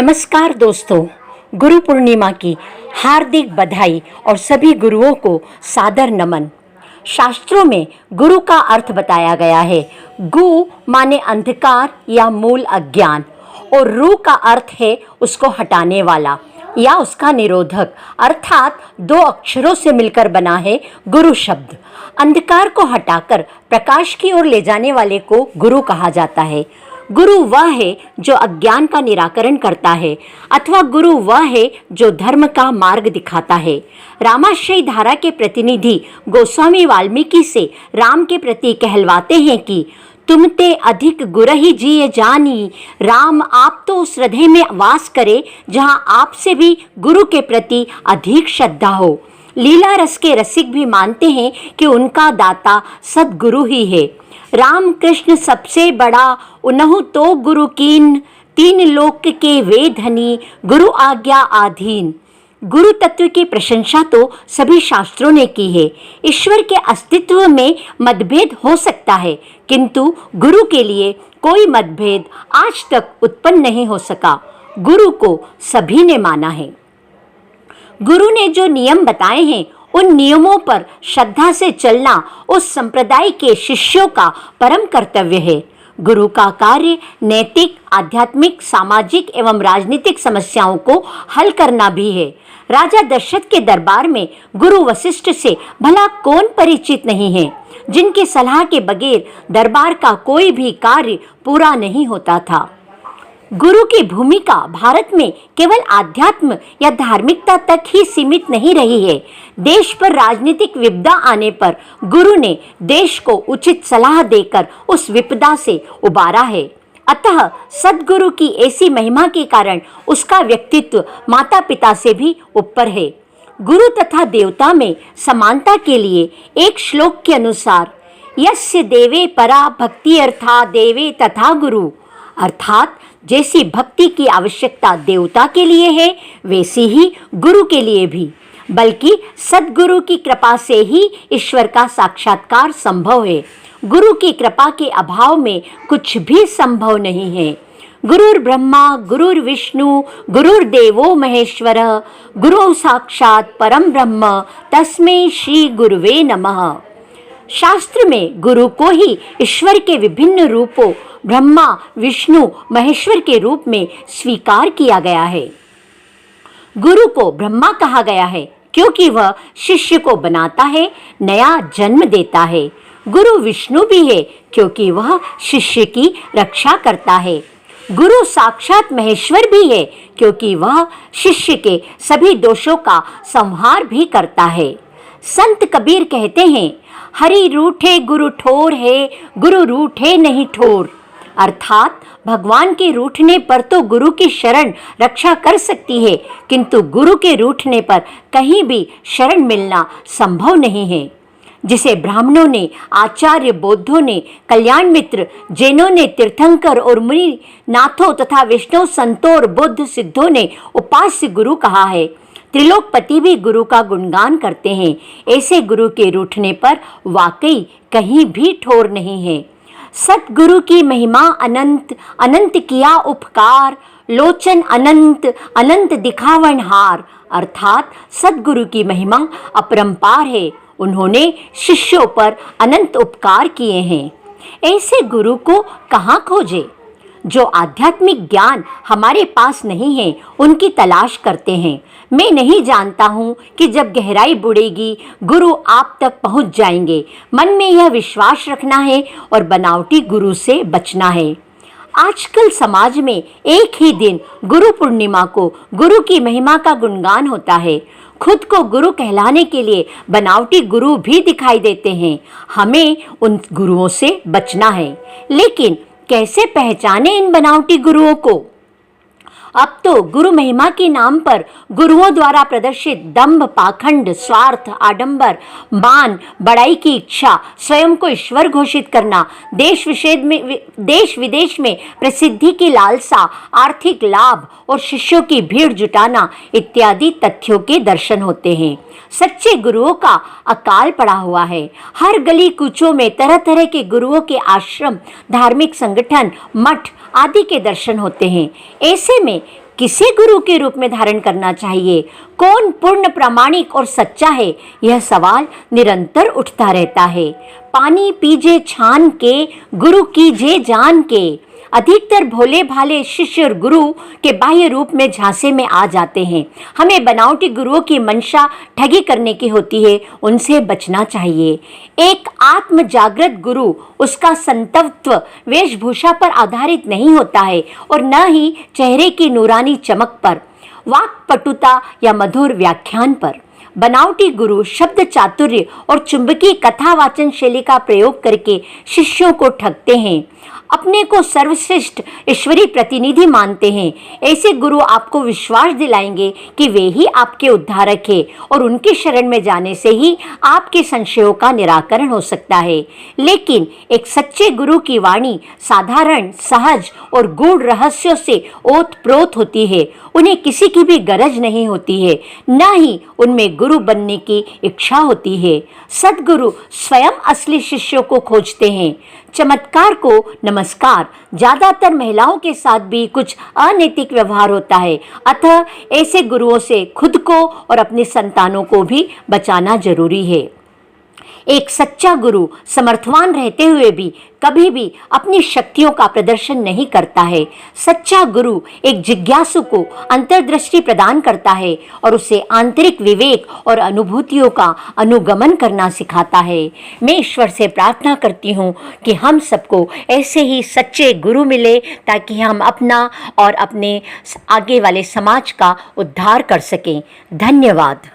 नमस्कार दोस्तों, गुरु पूर्णिमा की हार्दिक बधाई और सभी गुरुओं को सादर नमन। शास्त्रों में गुरु का अर्थ बताया गया है। गु माने अंधकार या मूल अज्ञान और रु का अर्थ है उसको हटाने वाला या उसका निरोधक, अर्थात दो अक्षरों से मिलकर बना है गुरु शब्द। अंधकार को हटाकर प्रकाश की ओर ले जाने वाले को गुरु कहा जाता है। गुरु वह है जो अज्ञान का निराकरण करता है, अथवा गुरु वह है जो धर्म का मार्ग दिखाता है। रामाश्रय धारा के प्रतिनिधि गोस्वामी वाल्मीकि से राम के प्रति कहलवाते हैं कि तुम ते अधिक गुरहि जिय जानी, राम आप तो उस हृदय में वास करे जहां आपसे भी गुरु के प्रति अधिक श्रद्धा हो। लीला रस के रसिक भी मानते हैं कि उनका दाता सद्गुरु ही है। राम कृष्ण सबसे बड़ा उन्हु तो गुरु कीन, तीन लोक के वे धनी, गुरु आज्ञा आधीन। गुरु तत्व की प्रशंसा तो सभी शास्त्रों ने की है। ईश्वर के अस्तित्व में मतभेद हो सकता है, किंतु गुरु के लिए कोई मतभेद आज तक उत्पन्न नहीं हो सका। गुरु को सभी ने माना है। गुरु ने जो नियम बताए हैं उन नियमों पर श्रद्धा से चलना उस संप्रदाय के शिष्यों का परम कर्तव्य है। गुरु का कार्य नैतिक, आध्यात्मिक, सामाजिक एवं राजनीतिक समस्याओं को हल करना भी है। राजा दशरथ के दरबार में गुरु वशिष्ठ से भला कौन परिचित नहीं है, जिनकी सलाह के बगैर दरबार का कोई भी कार्य पूरा नहीं होता था। गुरु की भूमिका भारत में केवल आध्यात्म या धार्मिकता तक ही सीमित नहीं रही है। देश पर राजनीतिक विपदा आने पर गुरु ने देश को उचित सलाह देकर उस विपदा से उबारा है। अतः सद्गुरु की ऐसी महिमा के कारण उसका व्यक्तित्व माता पिता से भी ऊपर है। गुरु तथा देवता में समानता के लिए एक श्लोक के अनुसार यस्य देवे परा भक्ति अर्था देवे तथा गुरु, अर्थात जैसी भक्ति की आवश्यकता देवता के लिए है वैसी ही गुरु के लिए भी, बल्कि सद्गुरु की कृपा से ही ईश्वर का साक्षात्कार संभव है। गुरु की कृपा के अभाव में कुछ भी संभव नहीं है। गुरुर् ब्रह्मा गुरुर्विष्णु गुरुर्देवो महेश्वर, गुरु साक्षात परम ब्रह्म तस्मै श्री गुरुवे नमः। शास्त्र में गुरु को ही ईश्वर के विभिन्न रूपों ब्रह्मा, विष्णु, महेश्वर के रूप में स्वीकार किया गया है। गुरु को ब्रह्मा कहा गया है क्योंकि वह शिष्य को बनाता है, नया जन्म देता है। गुरु विष्णु भी है क्योंकि वह शिष्य की रक्षा करता है। गुरु साक्षात महेश्वर भी है क्योंकि वह शिष्य के सभी दोषों का संहार भी करता है। संत कबीर कहते हैं, हरि रूठे गुरु ठोर है, गुरु रूठे नहीं ठोर, अर्थात भगवान के रूठने पर तो गुरु की शरण रक्षा कर सकती है, किंतु गुरु के रूठने पर कहीं भी शरण मिलना संभव नहीं है। जिसे ब्राह्मणों ने, आचार्य बौद्धों ने, कल्याण मित्र जैनों ने, तीर्थंकर और मुनि नाथों तथा वैष्णव संतों और बुद्ध सिद्धों ने उपास्य गुरु कहा है। त्रिलोकपति भी गुरु का गुणगान करते हैं। ऐसे गुरु के रूठने पर वाकई कहीं भी ठोर नहीं है। सतगुरु की महिमा अनंत, अनंत किया उपकार, लोचन अनंत, अनंत दिखावन हार, अर्थात सतगुरु की महिमा अपरंपार है। उन्होंने शिष्यों पर अनंत उपकार किए हैं। ऐसे गुरु को कहाँ खोजे? जो आध्यात्मिक ज्ञान हमारे पास नहीं है उनकी तलाश करते हैं। मैं नहीं जानता हूँ कि जब गहराई बुड़ेगी गुरु आप तक पहुँच जाएंगे। मन में यह विश्वास रखना है और बनावटी गुरु से बचना है। आजकल समाज में एक ही दिन गुरु पूर्णिमा को गुरु की महिमा का गुणगान होता है। खुद को गुरु कहलाने के लिए बनावटी गुरु भी दिखाई देते हैं। हमें उन गुरुओं से बचना है, लेकिन कैसे पहचाने इन बनावटी गुरुओं को? अब तो गुरु महिमा के नाम पर गुरुओं द्वारा प्रदर्शित दंभ, पाखंड, स्वार्थ, आडंबर, मान, बड़ाई की इच्छा, स्वयं को ईश्वर घोषित करना, देश विदेश में प्रसिद्धि की लालसा, आर्थिक लाभ और शिष्यों की भीड़ जुटाना इत्यादि तथ्यों के दर्शन होते हैं। सच्चे गुरुओं का अकाल पड़ा हुआ है। हर गली कूचों में तरह तरह के गुरुओं के आश्रम, धार्मिक संगठन, मठ आदि के दर्शन होते हैं। ऐसे में किसे गुरु के रूप में धारण करना चाहिए, कौन पूर्ण प्रामाणिक और सच्चा है, यह सवाल निरंतर उठता रहता है। पानी पीजे छान के, गुरु कीजे जान के। अधिकतर भोले भाले शिष्य और गुरु के बाह्य रूप में झांसे में आ जाते हैं। हमें बनावटी गुरुओं की मंशा ठगी करने की होती है, उनसे बचना चाहिए। एक आत्म जागृत गुरु उसका संतत्व वेशभूषा पर आधारित नहीं होता है और न ही चेहरे की नूरानी चमक पर, वाक्पटुता या मधुर व्याख्यान पर। बनावटी गुरु शब्द चातुर्य और चुंबकीय कथावाचन शैली का प्रयोग करके शिष्यों को ठगते हैं, अपने को सर्वश्रेष्ठ ईश्वरीय प्रतिनिधि मानते हैं। ऐसे गुरु आपको विश्वास दिलाएंगे कि वे ही आपके उद्धारक हैं और उनकी शरण में जाने से ही आपके संशयों का निराकरण हो सकता है। लेकिन एक सच्चे गुरु की वाणी साधारण, सहज और गूढ़ रहस्यों से ओतप्रोत होती है। उन्हें किसी की भी गरज नहीं होती है, न ही उनमें गुरु बनने की इच्छा होती है। सद्गुरु स्वयं असली शिष्यों को खोजते हैं। चमत्कार को नमस्कार। ज्यादातर महिलाओं के साथ भी कुछ अनैतिक व्यवहार होता है, अतः ऐसे गुरुओं से खुद को और अपनी संतानों को भी बचाना जरूरी है। एक सच्चा गुरु समर्थवान रहते हुए भी कभी भी अपनी शक्तियों का प्रदर्शन नहीं करता है। सच्चा गुरु एक जिज्ञासु को अंतर्दृष्टि प्रदान करता है और उसे आंतरिक विवेक और अनुभूतियों का अनुगमन करना सिखाता है। मैं ईश्वर से प्रार्थना करती हूँ कि हम सबको ऐसे ही सच्चे गुरु मिले ताकि हम अपना और अपने आगे वाले समाज का उद्धार कर सकें। धन्यवाद।